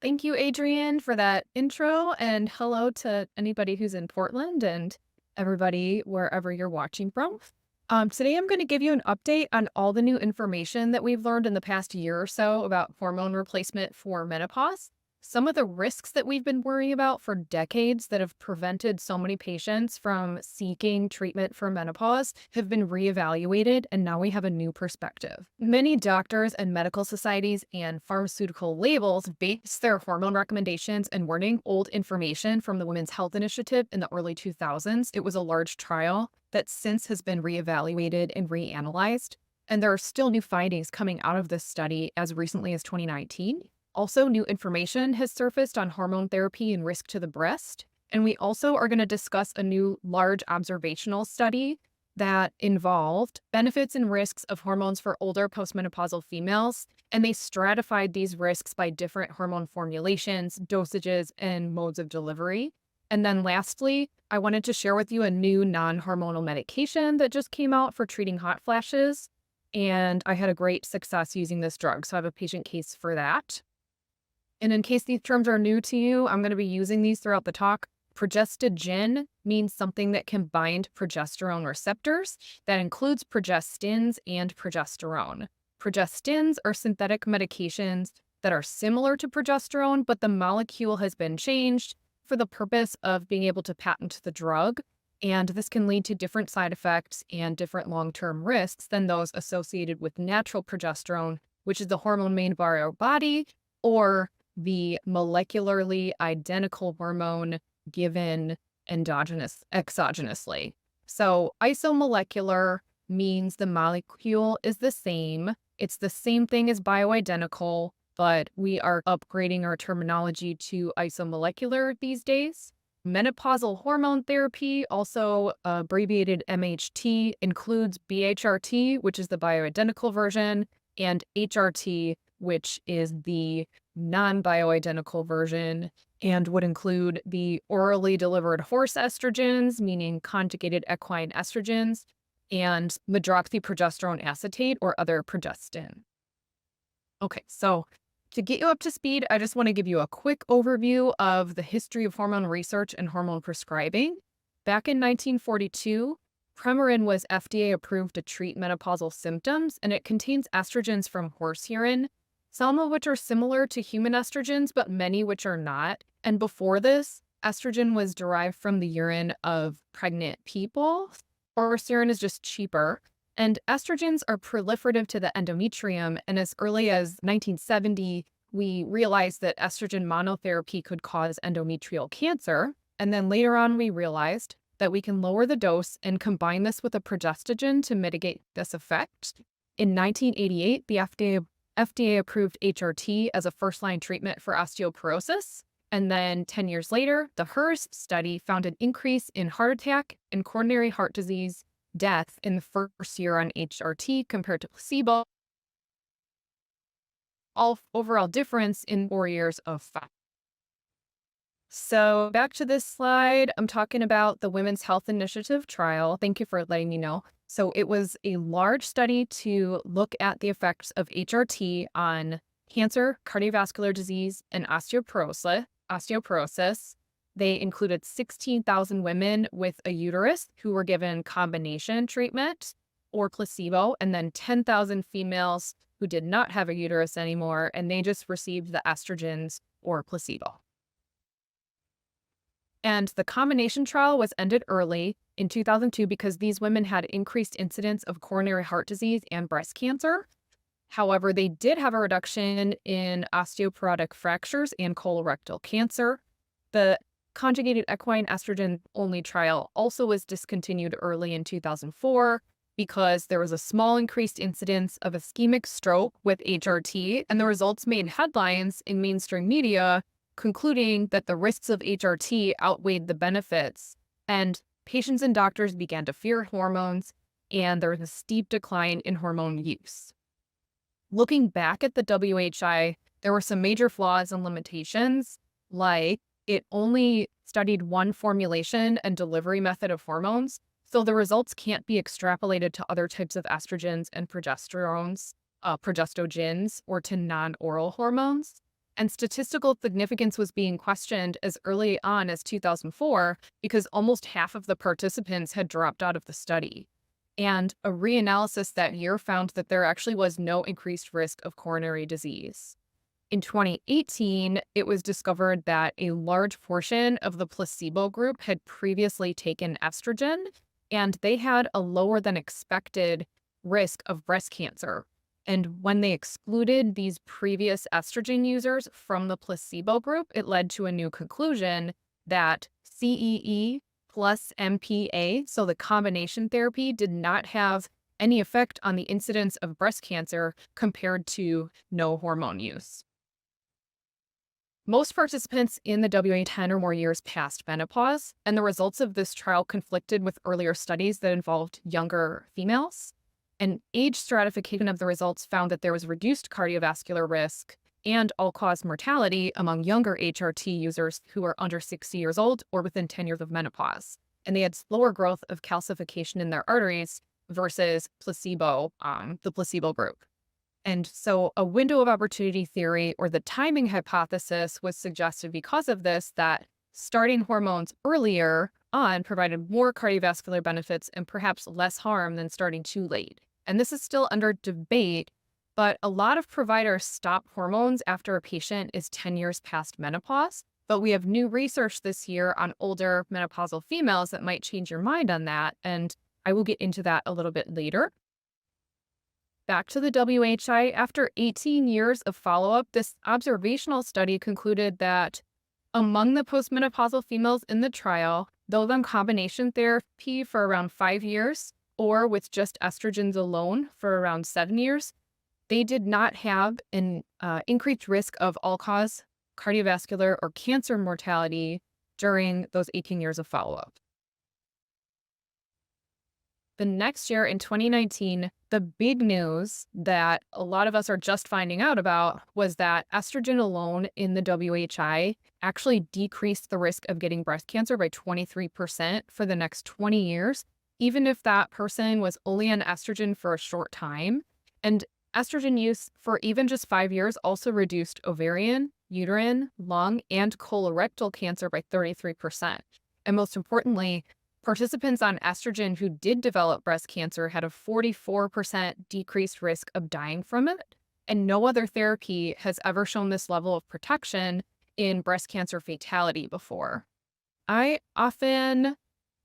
Thank you, Adrienne, for that intro, and hello to anybody who's in Portland and everybody wherever you're watching from. Today, I'm going to give you an update on all the new information that we've learned in the past year or so about hormone replacement for menopause. Some of the risks that we've been worrying about for decades that have prevented so many patients from seeking treatment for menopause have been reevaluated, and now we have a new perspective. Many doctors and medical societies and pharmaceutical labels base their hormone recommendations and warning old information from the Women's Health Initiative in the early 2000s. It was a large trial that since has been reevaluated and reanalyzed, and there are still new findings coming out of this study as recently as 2019. Also, new information has surfaced on hormone therapy and risk to the breast. And we also are going to discuss a new large observational study that involved benefits and risks of hormones for older postmenopausal females. And they stratified these risks by different hormone formulations, dosages, and modes of delivery. And then lastly, I wanted to share with you a new non-hormonal medication that just came out for treating hot flashes. And I had a great success using this drug. So I have a patient case for that. And in case these terms are new to you, I'm going to be using these throughout the talk. Progestogen means something that can bind progesterone receptors. That includes progestins and progesterone. Progestins are synthetic medications that are similar to progesterone, but the molecule has been changed for the purpose of being able to patent the drug. And this can lead to different side effects and different long-term risks than those associated with natural progesterone, which is the hormone made by our body, or the molecularly identical hormone given exogenously. So isomolecular means the molecule is the same. It's the same thing as bioidentical, but we are upgrading our terminology to isomolecular these days. Menopausal hormone therapy, also abbreviated MHT, includes BHRT, which is the bioidentical version, and HRT, which is the non-bioidentical version, and would include the orally delivered horse estrogens, meaning conjugated equine estrogens, and medroxyprogesterone acetate or other progestin. Okay, so to get you up to speed, I just want to give you a quick overview of the history of hormone research and hormone prescribing. Back in 1942, Premarin was FDA approved to treat menopausal symptoms, and it contains estrogens from horse urine, some of which are similar to human estrogens, but many which are not. And before this, estrogen was derived from the urine of pregnant people. Horse urine is just cheaper. And estrogens are proliferative to the endometrium. And as early as 1970, we realized that estrogen monotherapy could cause endometrial cancer. And then later on, we realized that we can lower the dose and combine this with a progestogen to mitigate this effect. In 1988, the FDA approved HRT as a first-line treatment for osteoporosis. And then 10 years later, the HERS study found an increase in heart attack and coronary heart disease death in the first year on HRT compared to placebo. Overall difference in 4 years of follow-up. So back to this slide, I'm talking about the Women's Health Initiative trial. Thank you for letting me know. So it was a large study to look at the effects of HRT on cancer, cardiovascular disease, and osteoporosis. They included 16,000 women with a uterus who were given combination treatment or placebo, and then 10,000 females who did not have a uterus anymore, and they just received the estrogens or placebo. And the combination trial was ended early in 2002 because these women had increased incidence of coronary heart disease and breast cancer. However, they did have a reduction in osteoporotic fractures and colorectal cancer. The conjugated equine estrogen only trial also was discontinued early in 2004 because there was a small increased incidence of ischemic stroke with HRT, and the results made headlines in mainstream media concluding that the risks of HRT outweighed the benefits, and patients and doctors began to fear hormones, and there was a steep decline in hormone use. Looking back at the WHI, there were some major flaws and limitations, like it only studied one formulation and delivery method of hormones, so the results can't be extrapolated to other types of estrogens and progestogens, or to non-oral hormones. And statistical significance was being questioned as early on as 2004 because almost half of the participants had dropped out of the study. And a reanalysis that year found that there actually was no increased risk of coronary disease. In 2018, it was discovered that a large portion of the placebo group had previously taken estrogen, and they had a lower than expected risk of breast cancer. And when they excluded these previous estrogen users from the placebo group, it led to a new conclusion that CEE plus MPA, so the combination therapy, did not have any effect on the incidence of breast cancer compared to no hormone use. Most participants in the WA 10 or more years past menopause, and the results of this trial conflicted with earlier studies that involved younger females. And age stratification of the results found that there was reduced cardiovascular risk and all-cause mortality among younger HRT users who are under 60 years old or within 10 years of menopause. And they had slower growth of calcification in their arteries versus the placebo group. And so a window of opportunity theory, or the timing hypothesis, was suggested because of this, that starting hormones earlier on provided more cardiovascular benefits and perhaps less harm than starting too late. And this is still under debate, but a lot of providers stop hormones after a patient is 10 years past menopause. But we have new research this year on older menopausal females that might change your mind on that. And I will get into that a little bit later. Back to the WHI, after 18 years of follow-up, this observational study concluded that among the postmenopausal females in the trial, those on combination therapy for around 5 years or with just estrogens alone for around 7 years, they did not have an increased risk of all-cause cardiovascular or cancer mortality during those 18 years of follow-up. The next year in 2019, the big news that a lot of us are just finding out about was that estrogen alone in the WHI actually decreased the risk of getting breast cancer by 23% for the next 20 years, even if that person was only on estrogen for a short time. And estrogen use for even just 5 years also reduced ovarian, uterine, lung, and colorectal cancer by 33%. And most importantly, participants on estrogen who did develop breast cancer had a 44% decreased risk of dying from it. And no other therapy has ever shown this level of protection in breast cancer fatality before. I often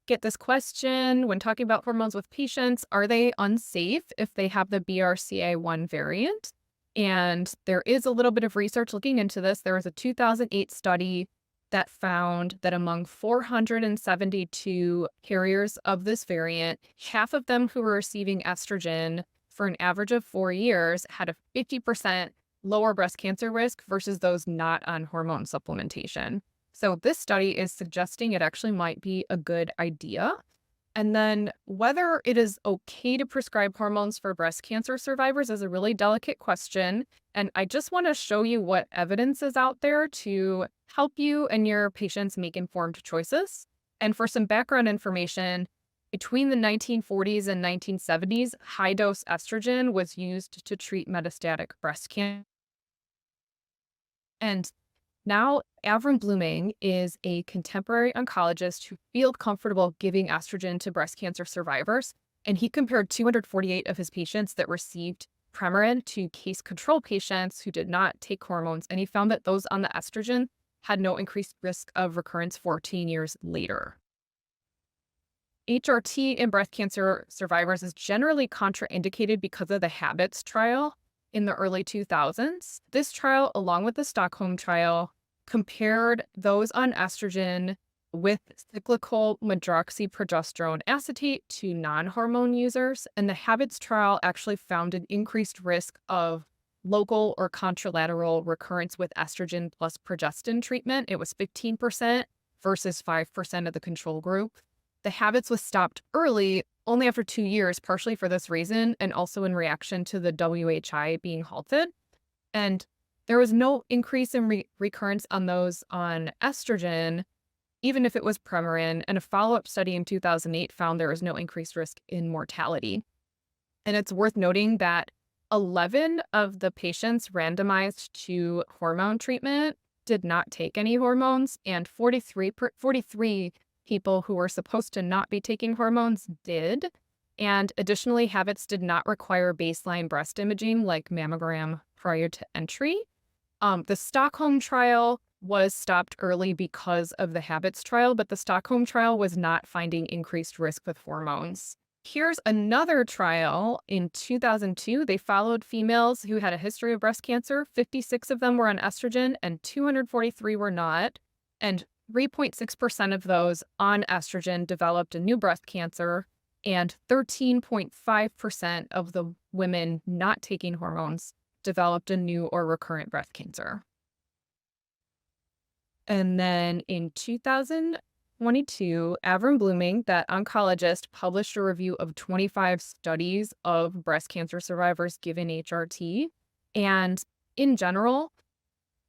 get this question when talking about hormones with patients: are they unsafe if they have the BRCA1 variant? And there is a little bit of research looking into this. There was a 2008 study that found that among 472 carriers of this variant, half of them who were receiving estrogen for an average of 4 years had a 50% lower breast cancer risk versus those not on hormone supplementation. So this study is suggesting it actually might be a good idea. And then whether it is okay to prescribe hormones for breast cancer survivors is a really delicate question. And I just want to show you what evidence is out there to help you and your patients make informed choices. And for some background information, between the 1940s and 1970s, high-dose estrogen was used to treat metastatic breast cancer. And now, Avram Blooming is a contemporary oncologist who feels comfortable giving estrogen to breast cancer survivors, and he compared 248 of his patients that received Premarin to case control patients who did not take hormones, and he found that those on the estrogen had no increased risk of recurrence 14 years later. HRT in breast cancer survivors is generally contraindicated because of the HABITS trial in the early 2000s. This trial, along with the Stockholm trial, compared those on estrogen with cyclical medroxyprogesterone acetate to non-hormone users. And the HABITS trial actually found an increased risk of local or contralateral recurrence with estrogen plus progestin treatment. It was 15% versus 5% of the control group. The HABITS was stopped early, only after 2 years, partially for this reason, and also in reaction to the WHI being halted. And there was no increase in recurrence on those on estrogen, even if it was Premarin, and a follow-up study in 2008 found there was no increased risk in mortality. And it's worth noting that 11 of the patients randomized to hormone treatment did not take any hormones, and 43 people who were supposed to not be taking hormones did. And additionally, habits did not require baseline breast imaging like mammogram prior to entry. The Stockholm trial was stopped early because of the habits trial, but the Stockholm trial was not finding increased risk with hormones. Here's another trial in 2002. They followed females who had a history of breast cancer. 56 of them were on estrogen and 243 were not. And 3.6% of those on estrogen developed a new breast cancer, and 13.5% of the women not taking hormones developed a new or recurrent breast cancer. And then in 2022, Avram Blooming, that oncologist, published a review of 25 studies of breast cancer survivors given HRT. And in general,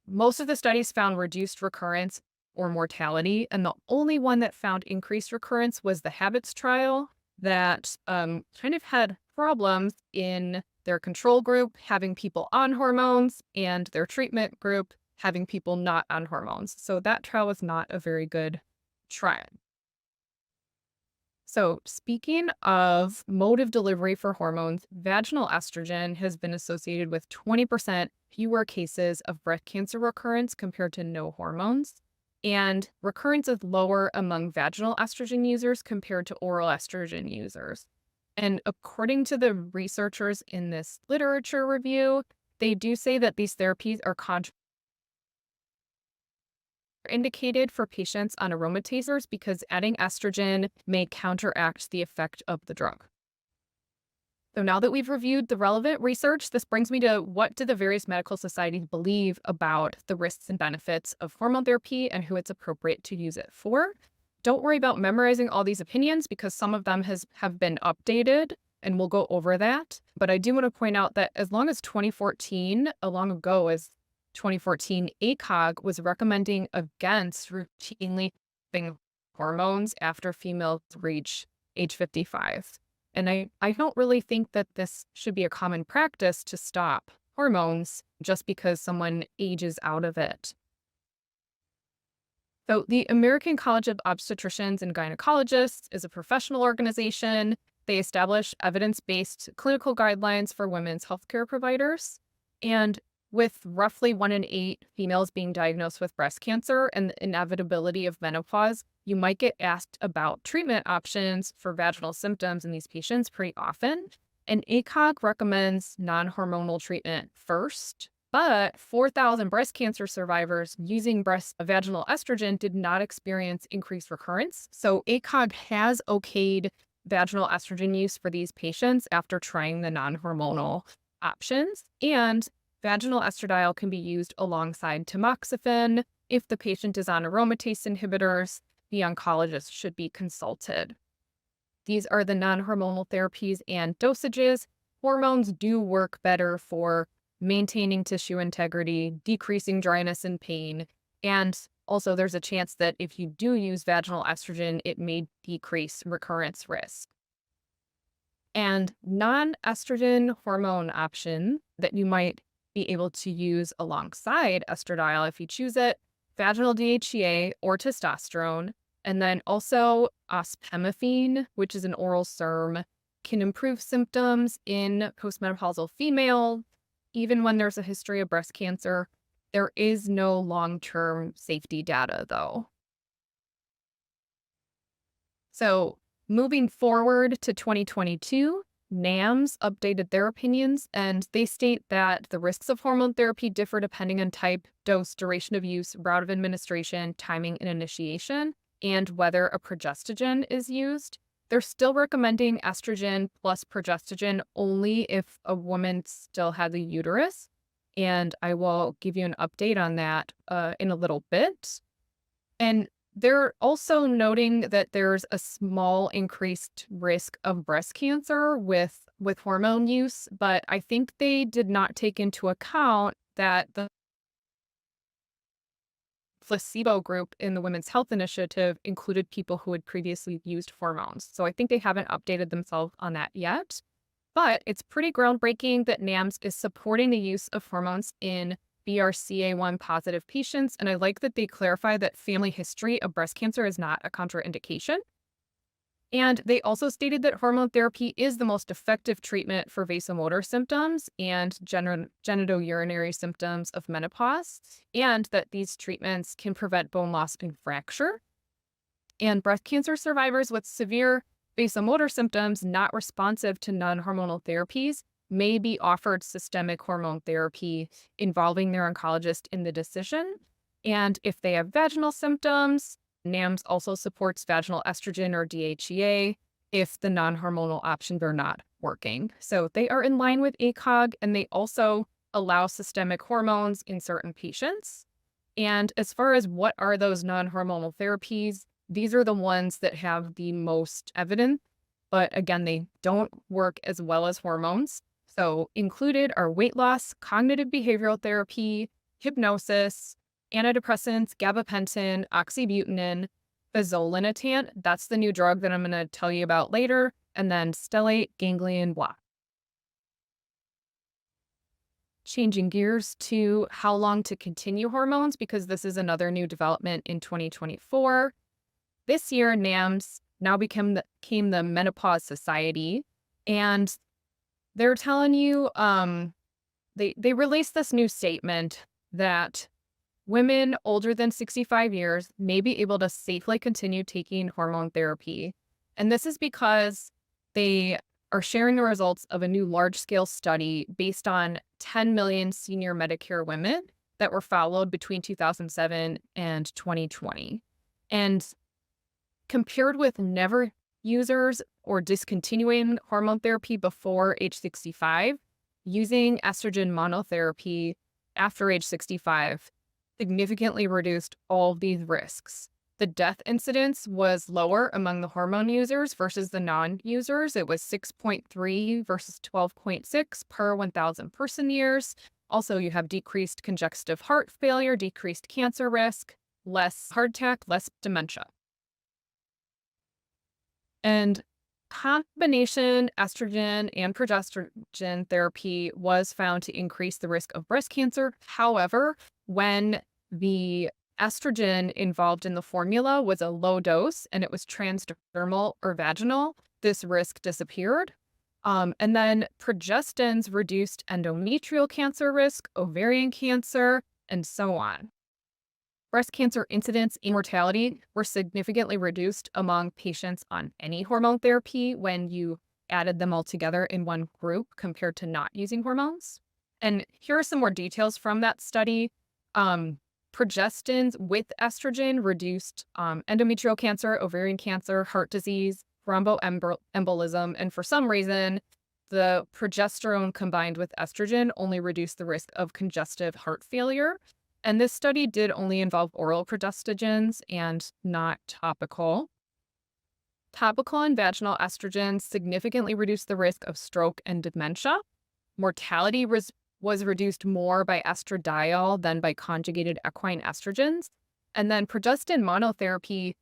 most of the studies found reduced recurrence or mortality. And the only one that found increased recurrence was the habits trial that kind of had problems in their control group having people on hormones and their treatment group having people not on hormones. So that trial was not a very good trial. So speaking of mode of delivery for hormones, vaginal estrogen has been associated with 20% fewer cases of breast cancer recurrence compared to no hormones. And recurrence is lower among vaginal estrogen users compared to oral estrogen users. And according to the researchers in this literature review, they do say that these therapies are indicated for patients on aromatazers because adding estrogen may counteract the effect of the drug. So now that we've reviewed the relevant research, this brings me to what do the various medical societies believe about the risks and benefits of hormone therapy and who it's appropriate to use it for. Don't worry about memorizing all these opinions because some of them have been updated and we'll go over that. But I do want to point out that as long as 2014, as long ago as 2014, ACOG was recommending against routinely giving hormones after females reach age 55. And I don't really think that this should be a common practice to stop hormones just because someone ages out of it. So the American College of Obstetricians and Gynecologists is a professional organization. They establish evidence-based clinical guidelines for women's healthcare providers. And with roughly 1 in 8 females being diagnosed with breast cancer and the inevitability of menopause, you might get asked about treatment options for vaginal symptoms in these patients pretty often. And ACOG recommends non-hormonal treatment first, but 4,000 breast cancer survivors using vaginal estrogen did not experience increased recurrence. So ACOG has okayed vaginal estrogen use for these patients after trying the non-hormonal options. And vaginal estradiol can be used alongside tamoxifen. If the patient is on aromatase inhibitors, the oncologist should be consulted. These are the non-hormonal therapies and dosages. Hormones do work better for maintaining tissue integrity, decreasing dryness and pain, and also there's a chance that if you do use vaginal estrogen, it may decrease recurrence risk. And non-estrogen hormone option that you might be able to use alongside estradiol if you choose it, vaginal DHEA or testosterone, and then also ospemifene, which is an oral SERM, can improve symptoms in postmenopausal females, even when there's a history of breast cancer. There is no long-term safety data, though. So moving forward to 2022, NAMS updated their opinions, and they state that the risks of hormone therapy differ depending on type, dose, duration of use, route of administration, timing, and initiation, and whether a progestogen is used. They're still recommending estrogen plus progestogen only if a woman still has a uterus, and I will give you an update on that in a little bit. And they're also noting that there's a small increased risk of breast cancer with hormone use, but I think they did not take into account that the placebo group in the Women's Health Initiative included people who had previously used hormones. So I think they haven't updated themselves on that yet. But it's pretty groundbreaking that NAMS is supporting the use of hormones in BRCA1 positive patients. And I like that they clarify that family history of breast cancer is not a contraindication. And they also stated that hormone therapy is the most effective treatment for vasomotor symptoms and genitourinary symptoms of menopause, and that these treatments can prevent bone loss and fracture. And breast cancer survivors with severe vasomotor symptoms not responsive to non-hormonal therapies may be offered systemic hormone therapy involving their oncologist in the decision. And if they have vaginal symptoms, NAMS also supports vaginal estrogen or DHEA if the non-hormonal options are not working. So they are in line with ACOG, and they also allow systemic hormones in certain patients. And as far as what are those non-hormonal therapies, these are the ones that have the most evidence, but again, they don't work as well as hormones. So included are weight loss, cognitive behavioral therapy, hypnosis, antidepressants, gabapentin, oxybutynin, fezolinetant, that's the new drug that I'm going to tell you about later, and then stellate ganglion block. Changing gears to how long to continue hormones, because this is another new development in 2024. This year, NAMS now became the Menopause Society, and they're telling you they released this new statement that women older than 65 years may be able to safely continue taking hormone therapy. And this is because they are sharing the results of a new large-scale study based on 10 million senior Medicare women that were followed between 2007 and 2020. And compared with never users or discontinuing hormone therapy before age 65, using estrogen monotherapy after age 65 significantly reduced all of these risks. The death incidence was lower among the hormone users versus the non-users. It was 6.3 versus 12.6 per 1,000 person years. Also, you have decreased congestive heart failure, decreased cancer risk, less heart attack, less dementia. And combination estrogen and progesterone therapy was found to increase the risk of breast cancer. However, when the estrogen involved in the formula was a low dose and it was transdermal or vaginal, this risk disappeared. And then progestins reduced endometrial cancer risk, ovarian cancer, and so on. Breast cancer incidence and mortality were significantly reduced among patients on any hormone therapy when you added them all together in one group compared to not using hormones. And here are some more details from that study. Progestins with estrogen reduced endometrial cancer, ovarian cancer, heart disease, thromboembolism, and for some reason, the progesterone combined with estrogen only reduced the risk of congestive heart failure. And this study did only involve oral progestogens and not topical. Topical and vaginal estrogens significantly reduced the risk of stroke and dementia. Mortality was reduced more by estradiol than by conjugated equine estrogens. And then progestin monotherapy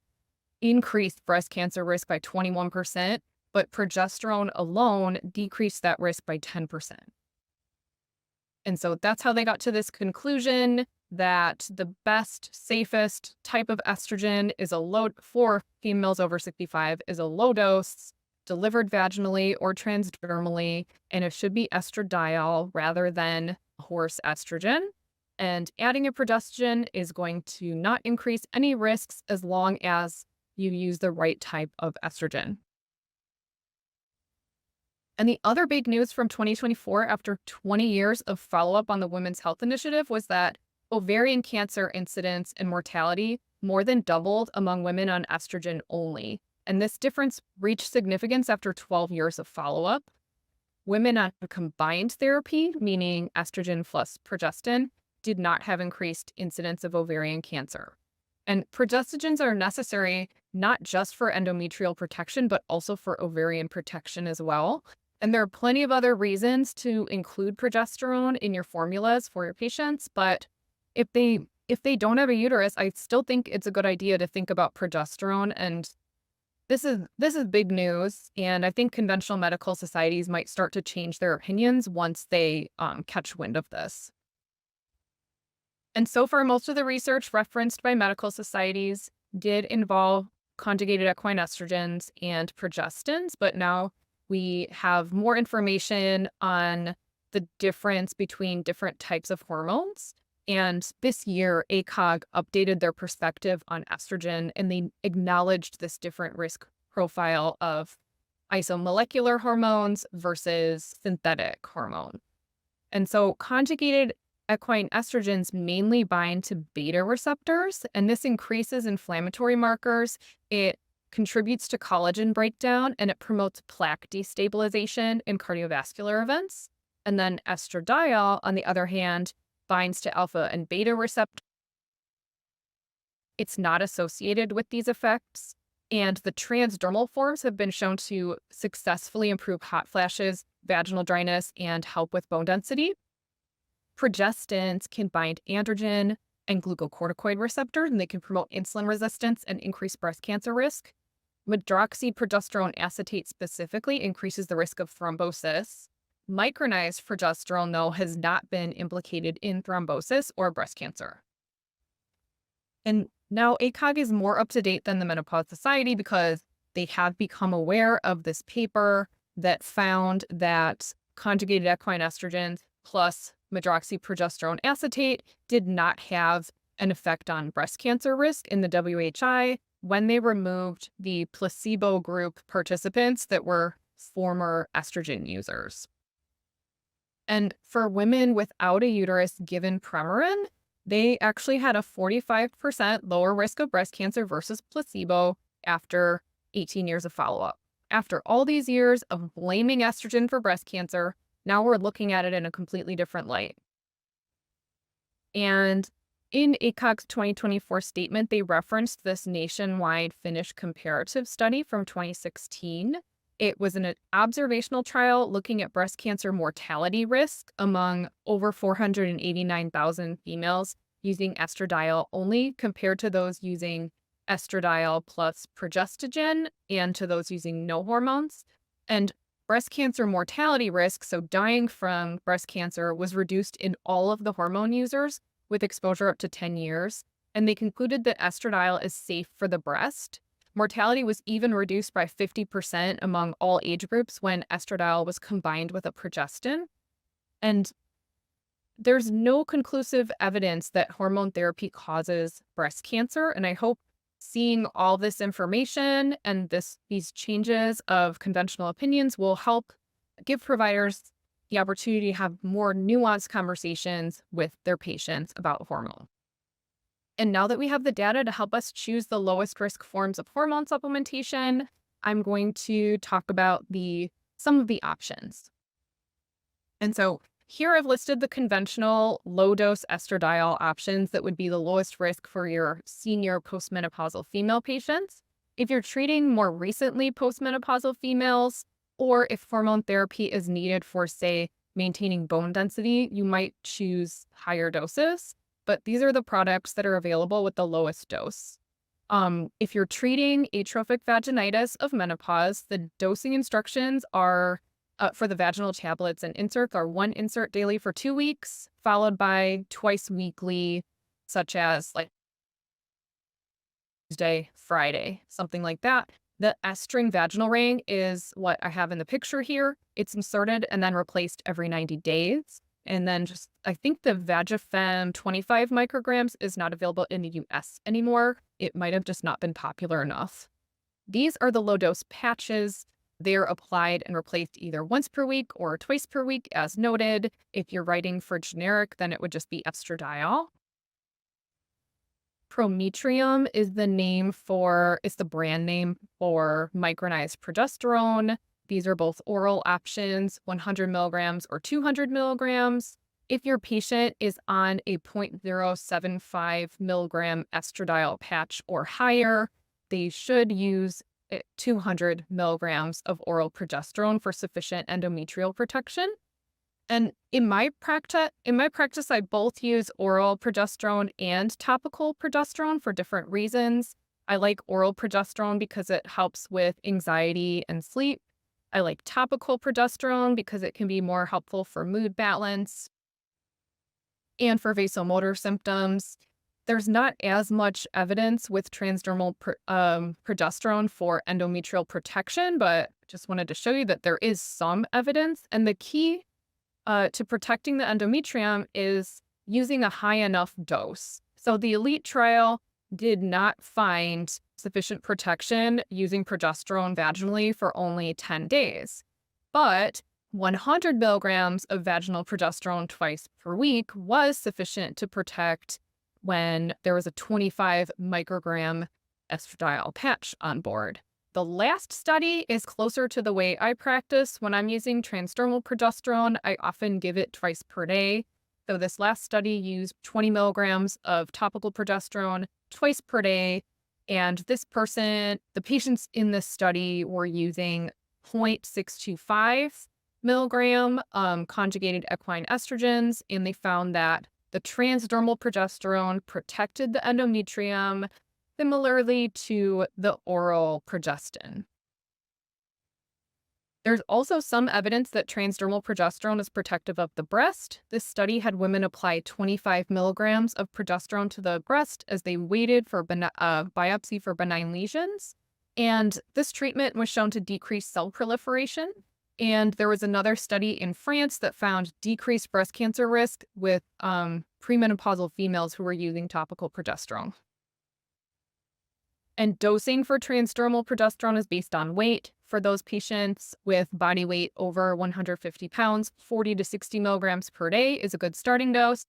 increased breast cancer risk by 21%, but progesterone alone decreased that risk by 10%. And so that's how they got to this conclusion that the best, safest type of estrogen is a low for females over 65 is a low dose delivered vaginally or transdermally, and it should be estradiol rather than horse estrogen. And adding a progestogen is going to not increase any risks as long as you use the right type of estrogen. And the other big news from 2024 after 20 years of follow-up on the Women's Health Initiative was that ovarian cancer incidence and mortality more than doubled among women on estrogen only. And this difference reached significance after 12 years of follow-up. Women on combined therapy, meaning estrogen plus progestin, did not have increased incidence of ovarian cancer. And progestogens are necessary not just for endometrial protection, but also for ovarian protection as well. And there are plenty of other reasons to include progesterone in your formulas for your patients, but if they don't have a uterus, I still think it's a good idea to think about progesterone. And This is big news, and I think conventional medical societies might start to change their opinions once they catch wind of this. And so far, most of the research referenced by medical societies did involve conjugated equine estrogens and progestins, but now we have more information on the difference between different types of hormones. And this year, ACOG updated their perspective on estrogen, and they acknowledged this different risk profile of isomolecular hormones versus synthetic hormone. And so conjugated equine estrogens mainly bind to beta receptors, and this increases inflammatory markers. It contributes to collagen breakdown, and it promotes plaque destabilization in cardiovascular events. And then estradiol, on the other hand, binds to alpha and beta receptors. It's not associated with these effects. And the transdermal forms have been shown to successfully improve hot flashes, vaginal dryness, and help with bone density. Progestins can bind androgen and glucocorticoid receptors, and they can promote insulin resistance and increase breast cancer risk. Medroxyprogesterone acetate specifically increases the risk of thrombosis. Micronized progesterone, though, has not been implicated in thrombosis or breast cancer. And now ACOG is more up to date than the Menopause Society because they have become aware of this paper that found that conjugated equine estrogens plus medroxyprogesterone acetate did not have an effect on breast cancer risk in the WHI when they removed the placebo group participants that were former estrogen users. And for women without a uterus given Premarin, they actually had a 45% lower risk of breast cancer versus placebo after 18 years of follow-up. After all these years of blaming estrogen for breast cancer, now we're looking at it in a completely different light. And in ACOG's 2024 statement, they referenced this nationwide Finnish comparative study from 2016. It was an observational trial looking at breast cancer mortality risk among over 489,000 females using estradiol only compared to those using estradiol plus progestogen and to those using no hormones. And breast cancer mortality risk, so dying from breast cancer, was reduced in all of the hormone users with exposure up to 10 years. And they concluded that estradiol is safe for the breast. Mortality was even reduced by 50% among all age groups when estradiol was combined with a progestin. And there's no conclusive evidence that hormone therapy causes breast cancer. And I hope seeing all this information and these changes of conventional opinions will help give providers the opportunity to have more nuanced conversations with their patients about hormone. And now that we have the data to help us choose the lowest risk forms of hormone supplementation, I'm going to talk about some of the options. And so here I've listed the conventional low-dose estradiol options that would be the lowest risk for your senior postmenopausal female patients. If you're treating more recently postmenopausal females, or if hormone therapy is needed for, say, maintaining bone density, you might choose higher doses. But these are the products that are available with the lowest dose. If you're treating atrophic vaginitis of menopause, the dosing instructions are for the vaginal tablets and inserts are 1 insert daily for 2 weeks, followed by twice weekly, such as like Tuesday, Friday, something like that. The S-string vaginal ring is what I have in the picture here. It's inserted and then replaced every 90 days. And then I think the Vagifem 25 micrograms is not available in the US anymore. It might have just not been popular enough. These are the low-dose patches. They're applied and replaced either once per week or twice per week, as noted. If you're writing for generic, then it would just be estradiol. Prometrium is the brand name for micronized progesterone. These are both oral options, 100 milligrams or 200 milligrams. If your patient is on a 0.075 milligram estradiol patch or higher, they should use 200 milligrams of oral progesterone for sufficient endometrial protection. And in my practice, I both use oral progesterone and topical progesterone for different reasons. I like oral progesterone because it helps with anxiety and sleep. I like topical progesterone because it can be more helpful for mood balance and for vasomotor symptoms. There's not as much evidence with transdermal progesterone for endometrial protection, but just wanted to show you that there is some evidence. And the key to protecting the endometrium is using a high enough dose. So the ELITE trial did not find sufficient protection using progesterone vaginally for only 10 days. But 100 milligrams of vaginal progesterone twice per week was sufficient to protect when there was a 25 microgram estradiol patch on board. The last study is closer to the way I practice. When I'm using transdermal progesterone, I often give it twice per day. So this last study used 20 milligrams of topical progesterone twice per day. And the patients in this study were using 0.625 milligram conjugated equine estrogens, and they found that the transdermal progesterone protected the endometrium similarly to the oral progestin. There's also some evidence that transdermal progesterone is protective of the breast. This study had women apply 25 milligrams of progesterone to the breast as they waited for biopsy for benign lesions. And this treatment was shown to decrease cell proliferation. And there was another study in France that found decreased breast cancer risk with premenopausal females who were using topical progesterone. And dosing for transdermal progesterone is based on weight. For those patients with body weight over 150 pounds, 40 to 60 milligrams per day is a good starting dose.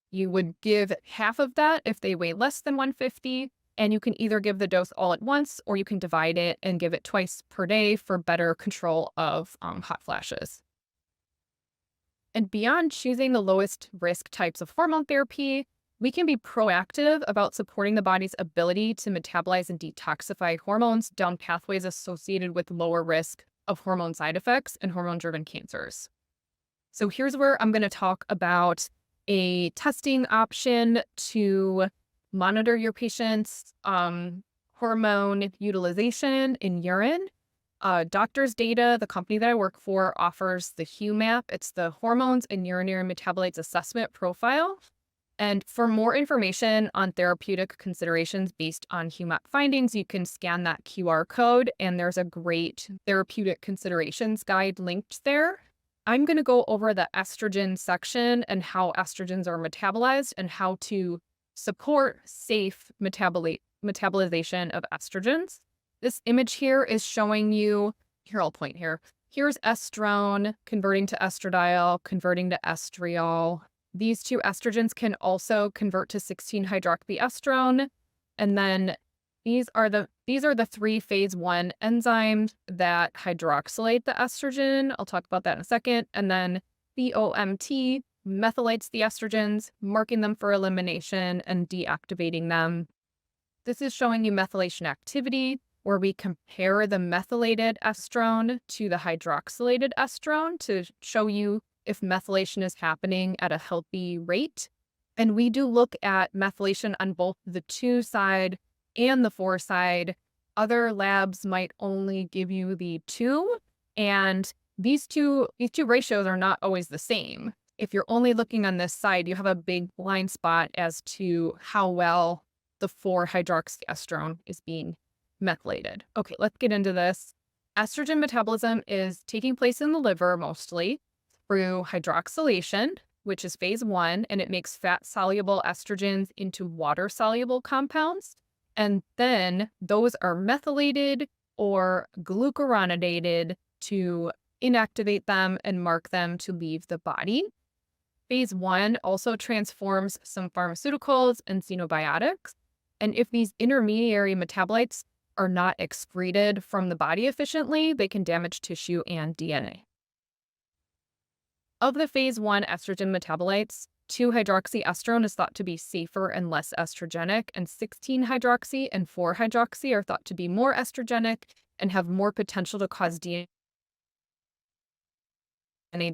You would give half of that if they weigh less than 150, and you can either give the dose all at once or you can divide it and give it twice per day for better control of hot flashes. And beyond choosing the lowest risk types of hormone therapy, we can be proactive about supporting the body's ability to metabolize and detoxify hormones down pathways associated with lower risk of hormone side effects and hormone-driven cancers. So here's where I'm going to talk about a testing option to monitor your patient's hormone utilization in urine. Doctors Data, the company that I work for, offers the HUMAP. It's the Hormones and Urinary Metabolites Assessment Profile. And for more information on therapeutic considerations based on HUMAP findings, you can scan that QR code, and there's a great therapeutic considerations guide linked there. I'm going to go over the estrogen section and how estrogens are metabolized and how to support safe metabolization of estrogens. This image here is showing you, here I'll point here. Here's estrone converting to estradiol, converting to estriol. These two estrogens can also convert to 16-hydroxyestrone. And then these are the three phase 1 enzymes that hydroxylate the estrogen. I'll talk about that in a second. And then COMT methylates the estrogens, marking them for elimination and deactivating them. This is showing you methylation activity, where we compare the methylated estrone to the hydroxylated estrone to show you if methylation is happening at a healthy rate. And we do look at methylation on both the 2 side and the 4 side. Other labs might only give you the 2, and these two ratios are not always the same. If you're only looking on this side, you have a big blind spot as to how well the 4-hydroxyestrone is being methylated. Okay, let's get into this. Estrogen metabolism is taking place in the liver mostly through hydroxylation, which is phase 1, and it makes fat-soluble estrogens into water-soluble compounds. And then those are methylated or glucuronidated to inactivate them and mark them to leave the body. Phase 1 also transforms some pharmaceuticals and xenobiotics. And if these intermediary metabolites are not excreted from the body efficiently, they can damage tissue and DNA. Of the phase 1 estrogen metabolites, 2-hydroxyestrone is thought to be safer and less estrogenic, and 16-hydroxy and 4-hydroxy are thought to be more estrogenic and have more potential to cause DNA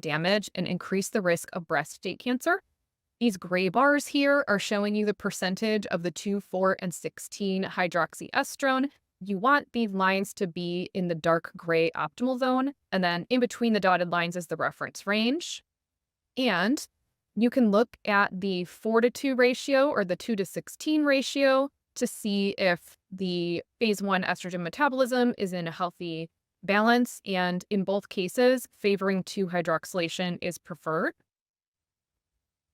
damage and increase the risk of breast cancer. These gray bars here are showing you the percentage of the 2, 4, and 16 hydroxyestrone. You want these lines to be in the dark gray optimal zone, and then in between the dotted lines is the reference range. And you can look at the 4:2 ratio or the 2:16 ratio to see if the phase 1 estrogen metabolism is in a healthy balance. And in both cases, favoring 2-hydroxylation is preferred.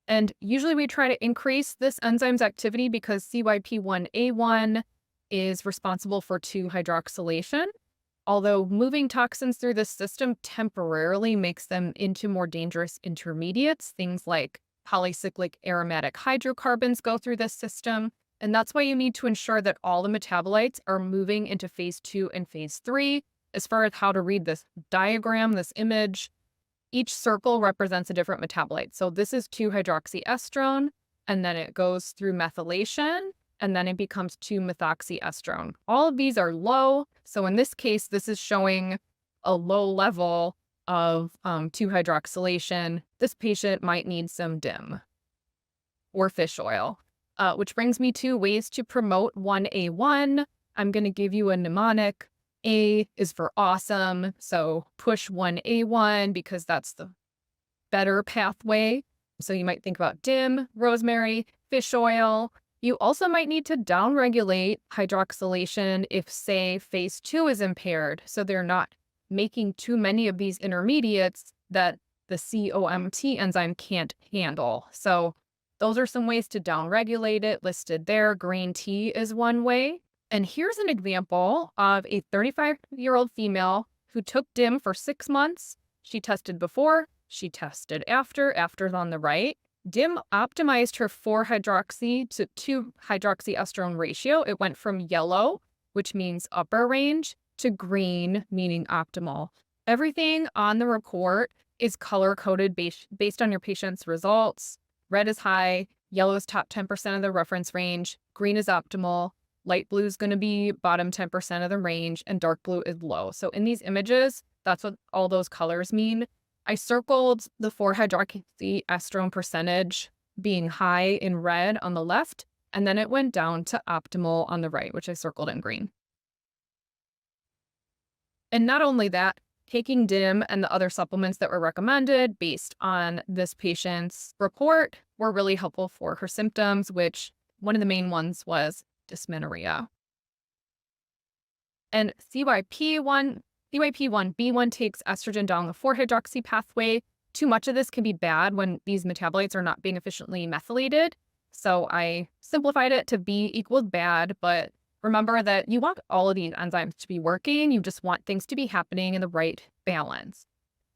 And usually we try to increase this enzyme's activity because CYP1A1 is responsible for 2-hydroxylation. Although moving toxins through this system temporarily makes them into more dangerous intermediates, things like polycyclic aromatic hydrocarbons go through this system. And that's why you need to ensure that all the metabolites are moving into phase 2 and phase 3. As far as how to read this diagram, this image, each circle represents a different metabolite. So this is 2-hydroxyestrone, and then it goes through methylation, and then it becomes 2-methoxyestrone. All of these are low. So in this case, this is showing a low level of 2-hydroxylation. This patient might need some DIM or fish oil, which brings me to ways to promote 1A1. I'm going to give you a mnemonic. A is for awesome, so push 1A1 because that's the better pathway. So you might think about DIM, rosemary, fish oil. You also might need to downregulate hydroxylation if, say, phase 2 is impaired, so they're not making too many of these intermediates that the COMT enzyme can't handle. So those are some ways to downregulate it listed there. Green tea is one way. And here's an example of a 35-year-old female who took DIM for 6 months. She tested before, she tested after's on the right. DIM optimized her 4-hydroxy to 2-hydroxyestrone ratio. It went from yellow, which means upper range, to green, meaning optimal. Everything on the report is color-coded based on your patient's results. Red is high, yellow is top 10% of the reference range, green is optimal, light blue is going to be bottom 10% of the range, and dark blue is low. So in these images, that's what all those colors mean. I circled the 4-hydroxyestrone percentage being high in red on the left, and then it went down to optimal on the right, which I circled in green. And not only that, taking DIM and the other supplements that were recommended based on this patient's report were really helpful for her symptoms, which one of the main ones was dysmenorrhea. And CYP1B1 takes estrogen down the 4-hydroxy pathway. Too much of this can be bad when these metabolites are not being efficiently methylated. So I simplified it to B equals bad, but remember that you want all of these enzymes to be working. You just want things to be happening in the right balance.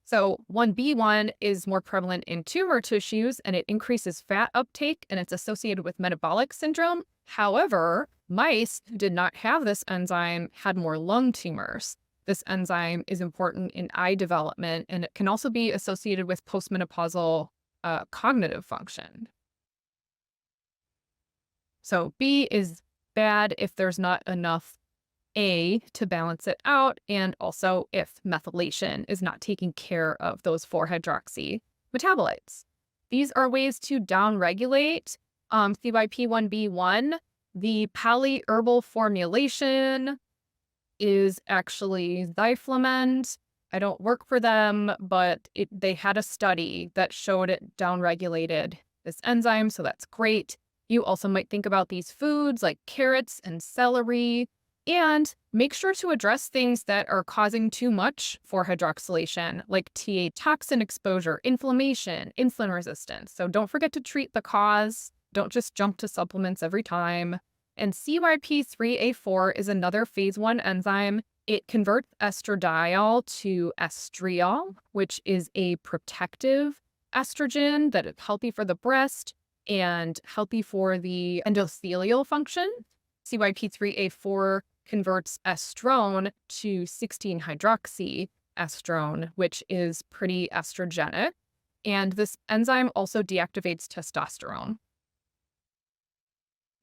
So 1B1 is more prevalent in tumor tissues, and it increases fat uptake, and it's associated with metabolic syndrome. However, mice who did not have this enzyme had more lung tumors. This enzyme is important in eye development, and it can also be associated with postmenopausal cognitive function. So B is bad if there's not enough A to balance it out, and also if methylation is not taking care of those 4-hydroxy metabolites. These are ways to downregulate CYP1B1. The polyherbal formulation is actually Zyflamend. I don't work for them, but they had a study that showed it downregulated this enzyme, so that's great. You also might think about these foods like carrots and celery, and make sure to address things that are causing too much 4-hydroxylation, like TA toxin exposure, inflammation, insulin resistance. So don't forget to treat the cause. Don't just jump to supplements every time. And CYP3A4 is another phase 1 enzyme. It converts estradiol to estriol, which is a protective estrogen that is healthy for the breast and healthy for the endothelial function. CYP3A4 converts estrone to 16-hydroxyestrone, which is pretty estrogenic. And this enzyme also deactivates testosterone.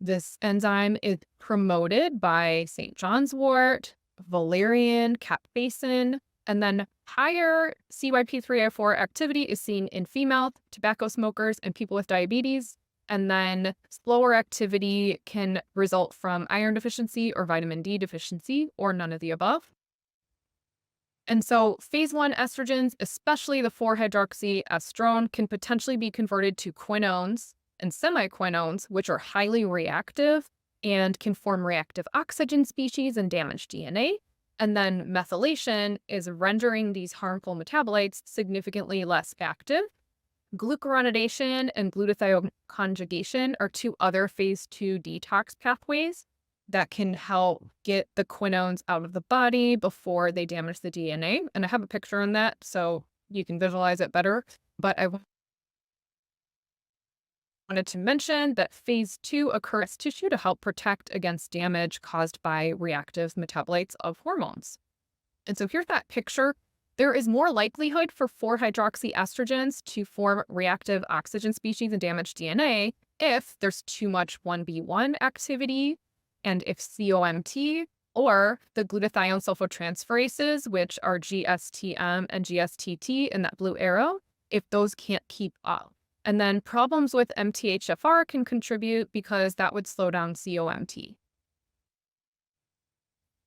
This enzyme is promoted by St. John's wort, valerian, capsaicin, And then higher CYP3A4 activity is seen in female tobacco smokers and people with diabetes. And then slower activity can result from iron deficiency or vitamin D deficiency or none of the above. And so phase 1 estrogens, especially the 4-hydroxyestrone, can potentially be converted to quinones and semiquinones, which are highly reactive and can form reactive oxygen species and damage DNA. And then methylation is rendering these harmful metabolites significantly less active. Glucuronidation and glutathione conjugation are two other phase 2 detox pathways that can help get the quinones out of the body before they damage the DNA. And I have a picture on that so you can visualize it better. But I wanted to mention that phase 2 occurs tissue to help protect against damage caused by reactive metabolites of hormones. And so here's that picture. There is more likelihood for 4-hydroxyestrogens to form reactive oxygen species and damage DNA if there's too much 1B1 activity and if COMT or the glutathione sulfotransferases, which are GSTM and GSTT in that blue arrow, if those can't keep up. And then problems with MTHFR can contribute because that would slow down COMT.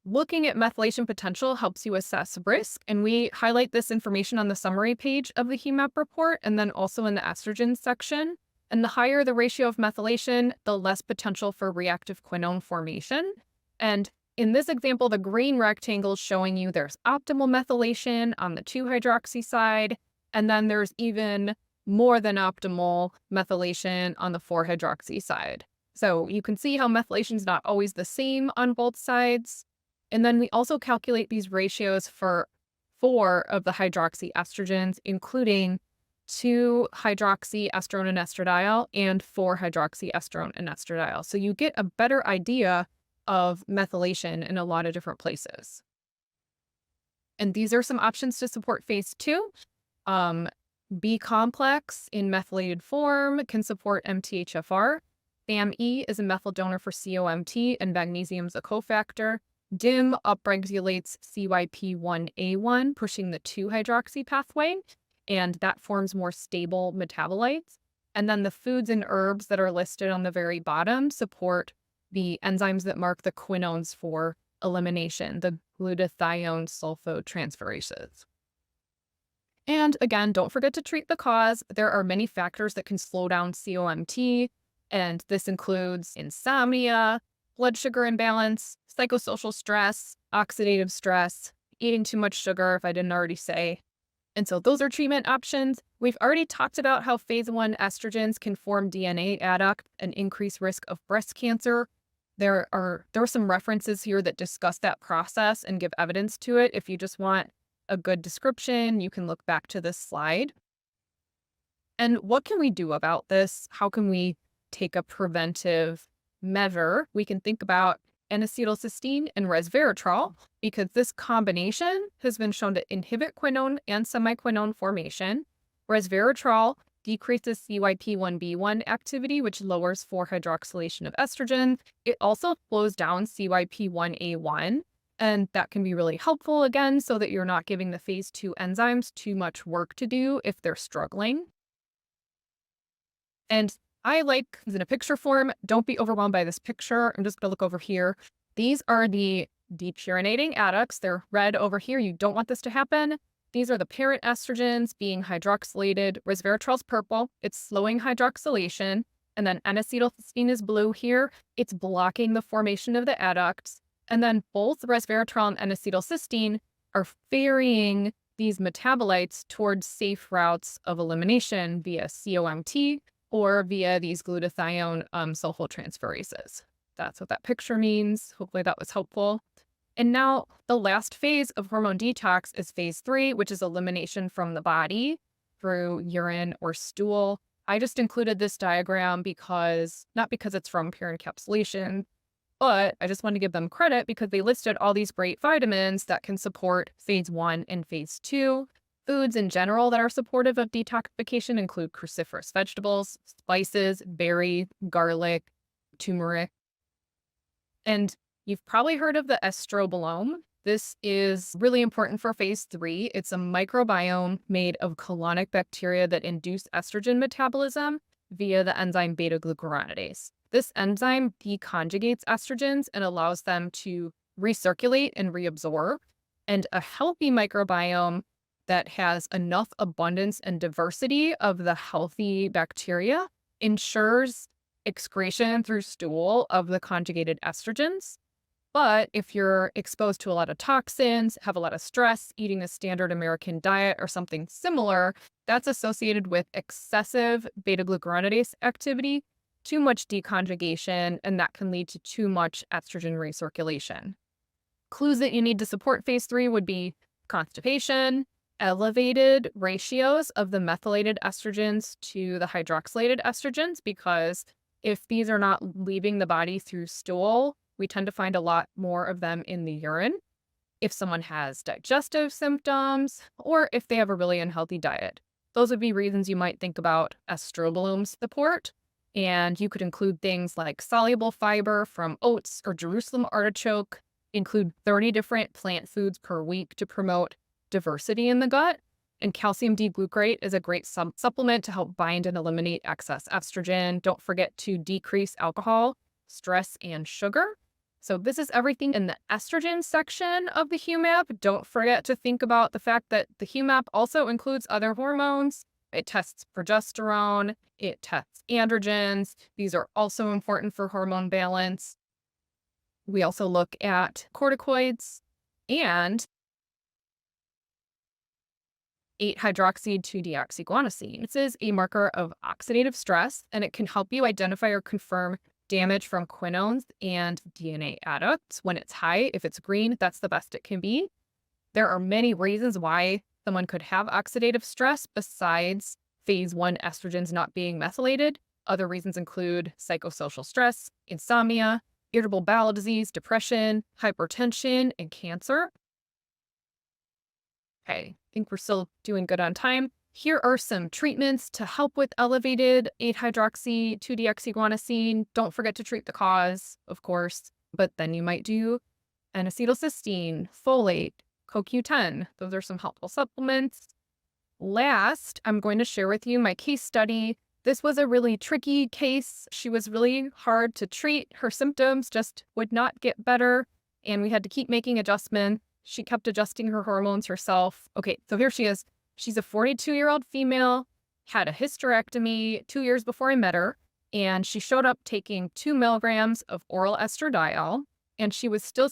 Looking at methylation potential helps you assess risk, and we highlight this information on the summary page of the HEMAP report and then also in the estrogen section. And the higher the ratio of methylation, the less potential for reactive quinone formation. And in this example, the green rectangle is showing you there's optimal methylation on the 2-hydroxy side, and then there's even more than optimal methylation on the 4-hydroxy side. So you can see how methylation is not always the same on both sides. And then we also calculate these ratios for 4 of the hydroxyestrogens, including 2-hydroxyestrone and estradiol and 4-hydroxyestrone and estradiol. So you get a better idea of methylation in a lot of different places. And these are some options to support phase 2. B complex in methylated form can support MTHFR. FAME is a methyl donor for COMT, and magnesium is a cofactor. DIM upregulates CYP1A1, pushing the 2-hydroxy pathway, and that forms more stable metabolites. And then the foods and herbs that are listed on the very bottom support the enzymes that mark the quinones for elimination, the glutathione sulfotransferases. And again, don't forget to treat the cause. There are many factors that can slow down COMT, and this includes insomnia, blood sugar imbalance, psychosocial stress, oxidative stress, eating too much sugar, if I didn't already say. And so those are treatment options. We've already talked about how phase 1 estrogens can form DNA adduct and increase risk of breast cancer. There are some references here that discuss that process and give evidence to it. If you just want a good description, you can look back to this slide. And what can we do about this? How can we take a preventive measure? We can think about N-acetylcysteine and resveratrol, because this combination has been shown to inhibit quinone and semiquinone formation. Resveratrol decreases CYP1B1 activity, which lowers 4-hydroxylation of estrogen. It also slows down CYP1A1, and that can be really helpful, again, so that you're not giving the phase 2 enzymes too much work to do if they're struggling. And I like these in a picture form. Don't be overwhelmed by this picture. I'm just going to look over here. These are the depurinating adducts. They're red over here. You don't want this to happen. These are the parent estrogens being hydroxylated. Resveratrol's purple. It's slowing hydroxylation. And then N-acetylcysteine is blue here. It's blocking the formation of the adducts. And then both resveratrol and N-acetylcysteine are ferrying these metabolites towards safe routes of elimination via COMT or via these glutathione sulfotransferases. That's what that picture means. Hopefully that was helpful. And now the last phase of hormone detox is phase 3, which is elimination from the body through urine or stool. I just included this diagram not because it's from Pure Encapsulation, but I just want to give them credit because they listed all these great vitamins that can support phase 1 and phase 2. Foods in general that are supportive of detoxification include cruciferous vegetables, spices, berries, garlic, turmeric. And you've probably heard of the estrobolome. This is really important for phase 3. It's a microbiome made of colonic bacteria that induce estrogen metabolism via the enzyme beta-glucuronidase. This enzyme deconjugates estrogens and allows them to recirculate and reabsorb. And a healthy microbiome that has enough abundance and diversity of the healthy bacteria ensures excretion through stool of the conjugated estrogens. But if you're exposed to a lot of toxins, have a lot of stress, eating a standard American diet or something similar, that's associated with excessive beta glucuronidase activity, too much deconjugation, and that can lead to too much estrogen recirculation. Clues that you need to support phase 3 would be constipation, elevated ratios of the methylated estrogens to the hydroxylated estrogens, because if these are not leaving the body through stool, we tend to find a lot more of them in the urine. If someone has digestive symptoms, or if they have a really unhealthy diet, those would be reasons you might think about estrobolome support. And you could include things like soluble fiber from oats or Jerusalem artichoke, include 30 different plant foods per week to promote diversity in the gut. And calcium D-glucarate is a great supplement to help bind and eliminate excess estrogen. Don't forget to decrease alcohol, stress, and sugar. So this is everything in the estrogen section of the HUMAP. Don't forget to think about the fact that the HUMAP also includes other hormones. It tests progesterone, it tests androgens. These are also important for hormone balance. We also look at corticoids and 8-hydroxy-2-deoxyguanosine. This is a marker of oxidative stress, and it can help you identify or confirm damage from quinones and DNA adducts when it's high. If it's green, that's the best it can be. There are many reasons why someone could have oxidative stress besides phase 1 estrogens not being methylated. Other reasons include psychosocial stress, insomnia, irritable bowel disease, depression, hypertension, and cancer. Okay, I think we're still doing good on time. Here are some treatments to help with elevated 8-hydroxy-2-deoxyguanosine. Don't forget to treat the cause, of course, but then you might do N-acetylcysteine, folate, CoQ10. Those are some helpful supplements. Last, I'm going to share with you my case study. This was a really tricky case. She was really hard to treat. Her symptoms just would not get better, and we had to keep making adjustments. She kept adjusting her hormones herself. Okay, so here she is. She's a 42-year-old female, had a hysterectomy 2 years before I met her, and she showed up taking 2 milligrams of oral estradiol, and she was still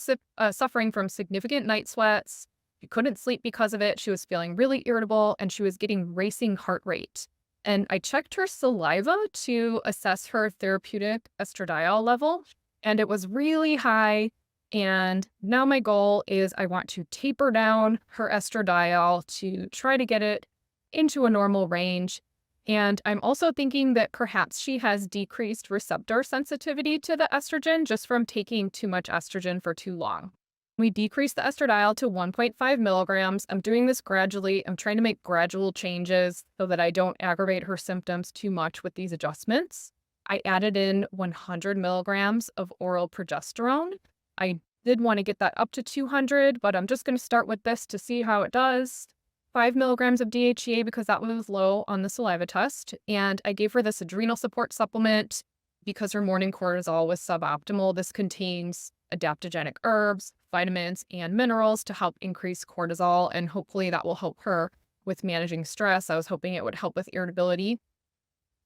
suffering from significant night sweats. She couldn't sleep because of it. She was feeling really irritable, and she was getting racing heart rate. And I checked her saliva to assess her therapeutic estradiol level, and it was really high. And now my goal is I want to taper down her estradiol to try to get it into a normal range. And I'm also thinking that perhaps she has decreased receptor sensitivity to the estrogen just from taking too much estrogen for too long. We decreased the estradiol to 1.5 milligrams. I'm doing this gradually. I'm trying to make gradual changes so that I don't aggravate her symptoms too much with these adjustments. I added in 100 milligrams of oral progesterone. I did want to get that up to 200, but I'm just going to start with this to see how it does. 5 milligrams of DHEA because that was low on the saliva test. And I gave her this adrenal support supplement because her morning cortisol was suboptimal. This contains adaptogenic herbs, vitamins, and minerals to help increase cortisol, and hopefully that will help her with managing stress. I was hoping it would help with irritability.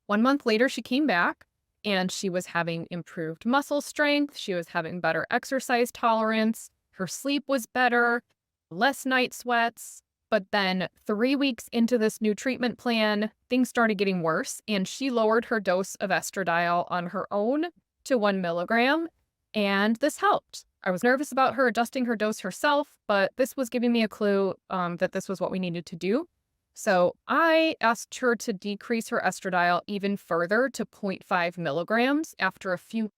1 month later, she came back. And she was having improved muscle strength. She was having better exercise tolerance. Her sleep was better, less night sweats. But then 3 weeks into this new treatment plan, things started getting worse. And she lowered her dose of estradiol on her own to 1 milligram. And this helped. I was nervous about her adjusting her dose herself, but this was giving me a clue that this was what we needed to do. So I asked her to decrease her estradiol even further to 0.5 milligrams after a few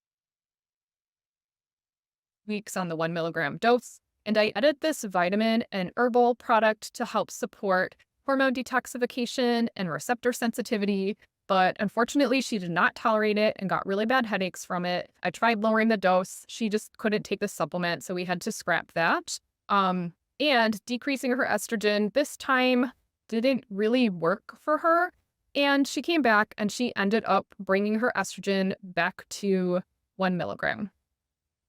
weeks on the 1 milligram dose. And I added this vitamin and herbal product to help support hormone detoxification and receptor sensitivity. But unfortunately, she did not tolerate it and got really bad headaches from it. I tried lowering the dose. She just couldn't take the supplement, so we had to scrap that. And decreasing her estrogen this time didn't really work for her. And she came back and she ended up bringing her estrogen back to 1 milligram.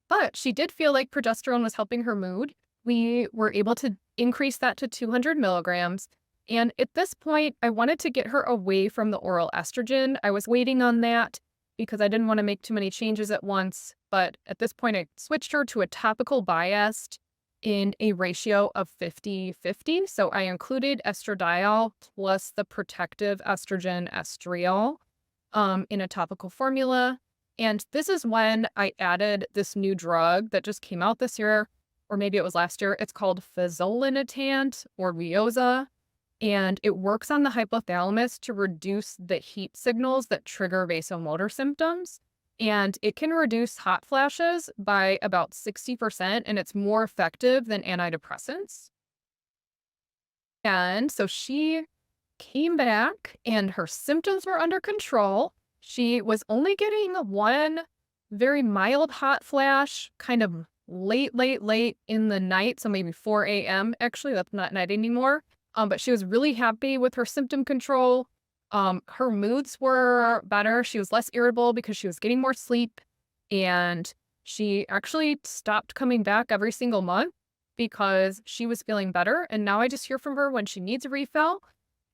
But she did feel like progesterone was helping her mood. We were able to increase that to 200 milligrams. And at this point, I wanted to get her away from the oral estrogen. I was waiting on that because I didn't want to make too many changes at once. But at this point, I switched her to a topical biased in a ratio of 50-50. So I included estradiol plus the protective estrogen estriol in a topical formula. And this is when I added this new drug that just came out this year, or maybe it was last year. It's called fezolinetant or Veoza, and it works on the hypothalamus to reduce the heat signals that trigger vasomotor symptoms. And it can reduce hot flashes by about 60%, and it's more effective than antidepressants. And so she came back and her symptoms were under control. She was only getting one very mild hot flash, kind of late in the night. So maybe 4 a.m. Actually, that's not night anymore. But she was really happy with her symptom control. Her moods were better. She was less irritable because she was getting more sleep. And she actually stopped coming back every single month because she was feeling better. And now I just hear from her when she needs a refill.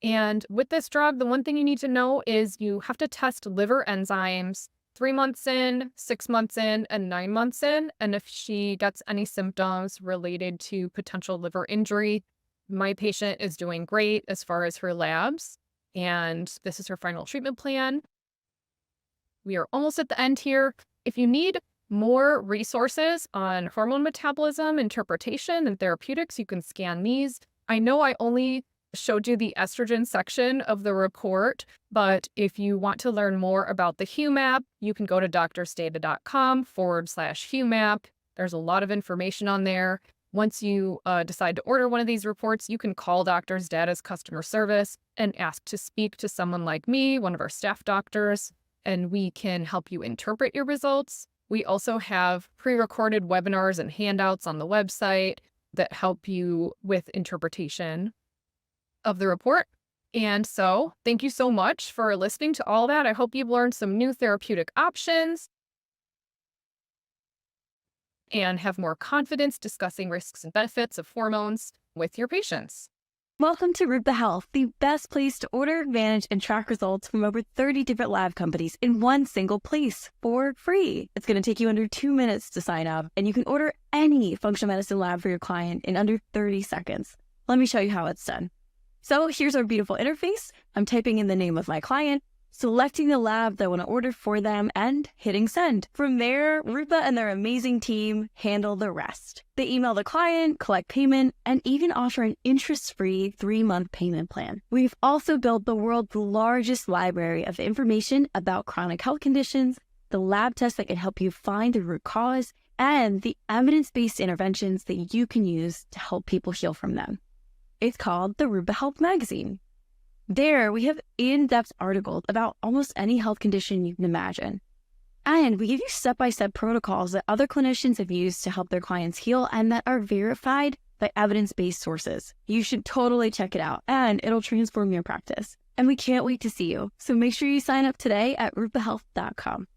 And with this drug, the one thing you need to know is you have to test liver enzymes 3 months in, 6 months in, and 9 months in. And if she gets any symptoms related to potential liver injury, my patient is doing great as far as her labs. And this is her final treatment plan. We are almost at the end here. If you need more resources on hormone metabolism, interpretation, and therapeutics, you can scan these. I know I only showed you the estrogen section of the report, but if you want to learn more about the HUMAP, you can go to doctorsdata.com/HUMAP. There's a lot of information on there. Once you decide to order one of these reports, you can call Doctors Data's customer service and ask to speak to someone like me, one of our staff doctors, and we can help you interpret your results. We also have pre-recorded webinars and handouts on the website that help you with interpretation of the report. And so thank you so much for listening to all that. I hope you've learned some new therapeutic options and have more confidence discussing risks and benefits of hormones with your patients. Welcome to Rupa Health, the best place to order, manage, and track results from over 30 different lab companies in one single place for free. It's going to take you under 2 minutes to sign up, and you can order any functional medicine lab for your client in under 30 seconds. Let me show you how it's done. So here's our beautiful interface. I'm typing in the name of my client, selecting the lab that I want to order for them, and hitting send. From there, Rupa and their amazing team handle the rest. They email the client, collect payment, and even offer an interest-free 3-month payment plan. We've also built the world's largest library of information about chronic health conditions, the lab tests that can help you find the root cause, and the evidence-based interventions that you can use to help people heal from them. It's called the Rupa Health Magazine. There, we have in-depth articles about almost any health condition you can imagine. And we give you step-by-step protocols that other clinicians have used to help their clients heal and that are verified by evidence-based sources. You should totally check it out, and it'll transform your practice. And we can't wait to see you. So make sure you sign up today at rupahealth.com.